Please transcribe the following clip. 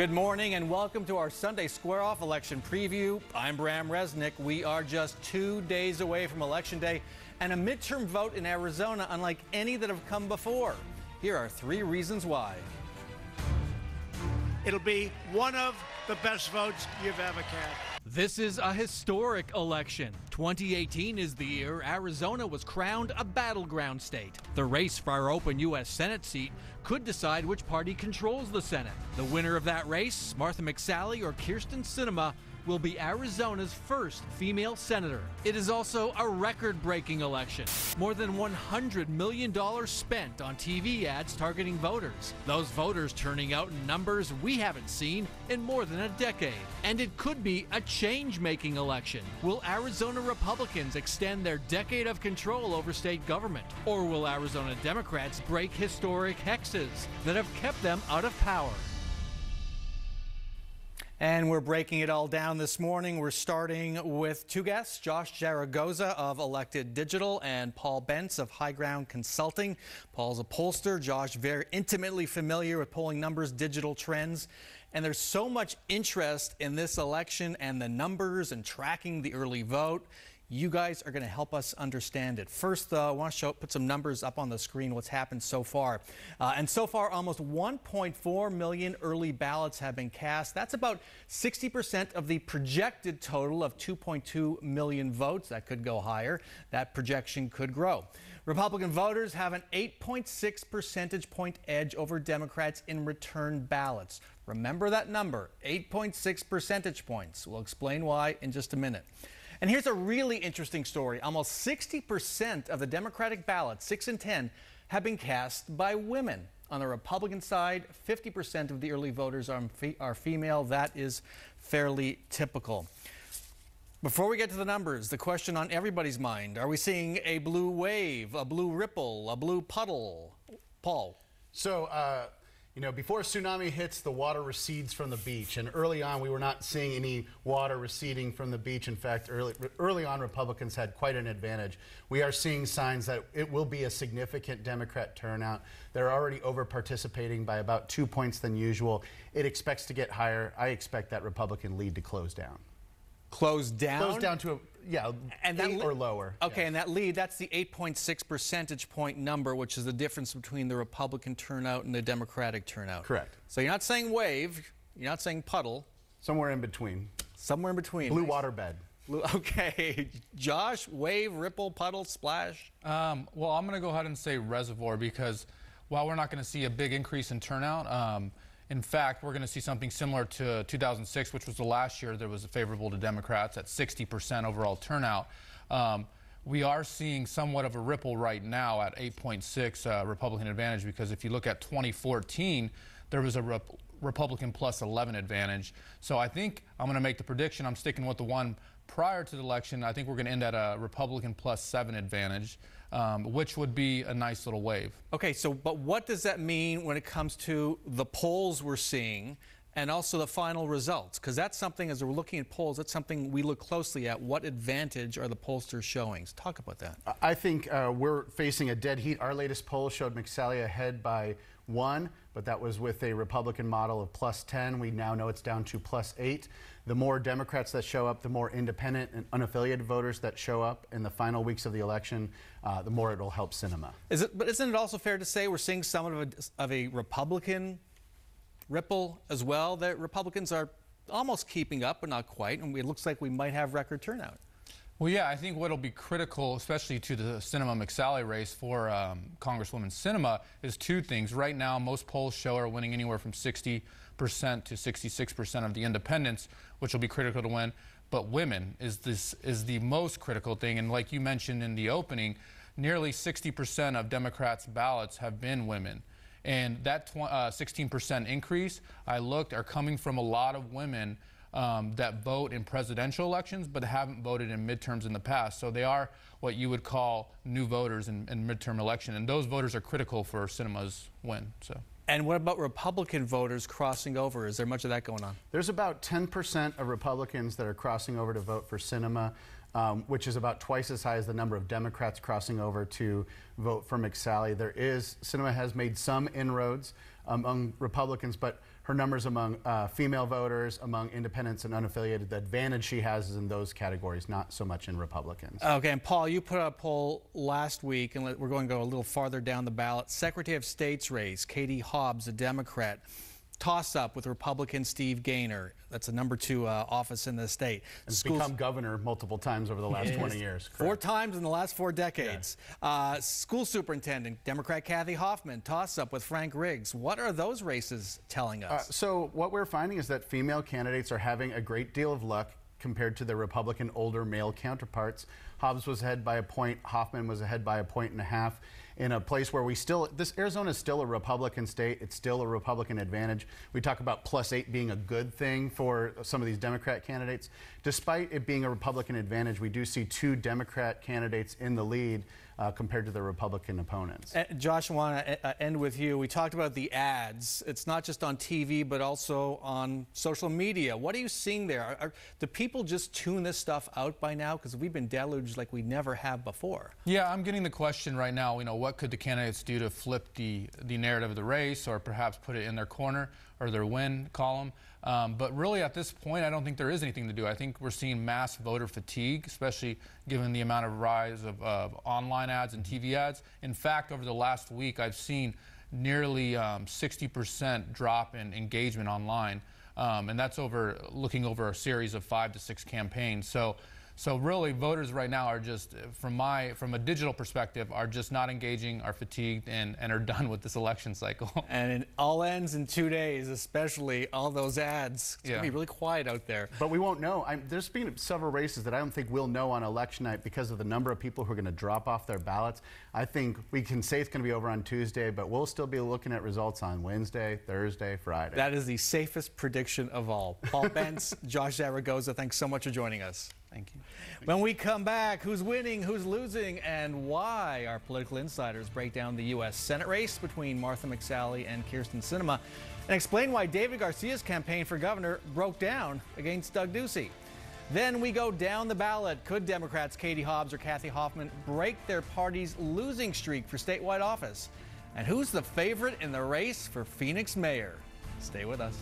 Good morning and welcome to our Sunday Square Off election preview. I'm Bram Resnick. We are just 2 days away from Election Day and a midterm vote in Arizona unlike any that have come before. Here are 3 reasons why. It'll be one of the best votes you've ever had. This is a historic election. 2018 is the year Arizona was crowned a battleground state. The race for our open U.S. Senate seat could decide which party controls the Senate. The winner of that race, Martha McSally or Kyrsten Sinema, will be Arizona's first female senator. It is also a record-breaking election. More than $100 million spent on TV ads targeting voters. Those voters turning out in numbers we haven't seen in more than a decade. And it could be a change-making election. Will Arizona Republicans extend their decade of control over state government? Or will Arizona Democrats break historic hexes that have kept them out of power? And we're breaking it all down this morning. We're starting with 2 guests, Josh ZARAGOZA of Elected Digital and Paul BENTZ of High Ground Consulting. Paul's a pollster. Josh very intimately familiar with polling numbers, digital trends. And there's so much interest in this election and the numbers and tracking the early vote. You guys are going to help us understand it. First, though, I want to put some numbers up on the screen, what's happened so far. And so far, almost 1.4 million early ballots have been cast. That's about 60% of the projected total of 2.2 million votes. That could go higher. That projection could grow. Republican voters have an 8.6 percentage point edge over Democrats in return ballots. Remember that number, 8.6 percentage points. We'll explain why in just a minute. And here's a really interesting story. Almost 60% of the Democratic ballots, 6 in 10, have been cast by women. On the Republican side, 50% of the early voters are female. That is fairly typical. Before we get to the numbers, the question on everybody's mind, are we seeing a blue wave, a blue ripple, a blue puddle? Paul. So, before a tsunami hits, the water recedes from the beach. And early on, we were not seeing any water receding from the beach. In fact, early on, Republicans had quite an advantage. We are seeing signs that it will be a significant Democrat turnout. They're already over-participating by about 2 points than usual. It expects to get higher. I expect that Republican lead to close down. Close down? Close down to and 8 or lower. Okay, and that lead, that's the 8.6 percentage point number, which is the difference between the Republican turnout and the Democratic turnout. Correct. So you're not saying wave, you're not saying puddle. Somewhere in between. Somewhere in between. Blue water bed. Okay. Josh, wave, ripple, puddle, splash? Well, I'm going to go ahead and say reservoir because while we're not going to see a big increase in turnout, in fact, we're going to see something similar to 2006, which was the last year that was favorable to Democrats at 60% overall turnout. We are seeing somewhat of a ripple right now at 8.6 Republican advantage because if you look at 2014, there was a Republican plus 11 advantage. So I think I'm going to make the prediction. I'm sticking with the one prior to the election. I think we're going to end at a Republican plus 7 advantage, which would be a nice little wave. Okay, so but what does that mean when it comes to the polls we're seeing and also the final results? Because that's something, as we're looking at polls, that's something we look closely at. What advantage are the pollsters showing? So talk about that. I think we're facing a dead heat. Our latest poll showed McSally ahead by 1, but that was with a Republican model of plus 10. We now know it's down to plus 8. The more Democrats that show up, the more independent and unaffiliated voters that show up in the final weeks of the election, the more it'll help Sinema. But isn't it also fair to say we're seeing somewhat of a Republican ripple as well, that Republicans are almost keeping up, but not quite, and it looks like we might have record turnout? Well, yeah, I think what'll be critical, especially to the Sinema-McSally race for Congresswoman Sinema, is 2 things. Right now, most polls show her winning anywhere from 60% to 66% of the independents, which will be critical to win. But women is the most critical thing. And like you mentioned in the opening, nearly 60% of Democrats' ballots have been women. And that 16% increase, I looked, are coming from a lot of women that vote in presidential elections but haven't voted in midterms in the past. So they are what you would call new voters in midterm election. And those voters are critical for Sinema's win. And what about Republican voters crossing over? Is there much of that going on? There's about 10% of Republicans that are crossing over to vote for Sinema, which is about twice as high as the number of Democrats crossing over to vote for McSally. Sinema has made some inroads among Republicans, but her numbers among female voters, among independents and unaffiliated, the advantage she has is in those categories, not so much in Republicans. Okay, and Paul, you put out a poll last week, and we're going to go a little farther down the ballot. Secretary of State's race, Katie Hobbs, a Democrat. Toss-up with Republican Steve Gaynor. That's a #2 office in the state. He's become governor multiple times over the last 20 years. Correct. 4 times in the last 4 decades. Yes. School superintendent, Democrat Kathy Hoffman, toss-up with Frank Riggs. What are those races telling us? So what we're finding is that female candidates are having a great deal of luck compared to their Republican older male counterparts. Hobbs was ahead by a point. Hoffman was ahead by 1.5 points in a place where Arizona is still a Republican state. It's still a Republican advantage. We talk about +8 being a good thing for some of these Democrat candidates. Despite it being a Republican advantage, we do see 2 Democrat candidates in the lead compared to their Republican opponents. Josh, I want to end with you. We talked about the ads. It's not just on TV, but also on social media. What are you seeing there? Do people just tune this stuff out by now? Because we've been deluged like we never have before. Yeah, I'm getting the question right now, what could the candidates do to flip the narrative of the race, or perhaps put it in their corner or their win column? But really at this point, I don't think there is anything to do. I think we're seeing mass voter fatigue, especially given the amount of rise of online ads and TV ads. In fact, over the last week, I've seen nearly 60% drop in engagement online. And that's looking over a series of 5 to 6 campaigns. So really, voters right now are just, from a digital perspective, are just not engaging, are fatigued, and are done with this election cycle. And it all ends in 2 days, especially all those ads. It's going to be really quiet out there. But we won't know. There's been several races that I don't think we'll know on election night because of the number of people who are going to drop off their ballots. I think we can say it's going to be over on Tuesday, but we'll still be looking at results on Wednesday, Thursday, Friday. That is the safest prediction of all. Paul BENTZ, Josh Zaragoza, thanks so much for joining us. Thank you. When we come back, who's winning, who's losing, and why? Our political insiders break down the U.S. Senate race between Martha McSally and Kyrsten Sinema and explain why David Garcia's campaign for governor broke down against Doug Ducey. Then we go down the ballot. Could Democrats Katie Hobbs or Kathy Hoffman break their party's losing streak for statewide office? And who's the favorite in the race for Phoenix mayor? Stay with us.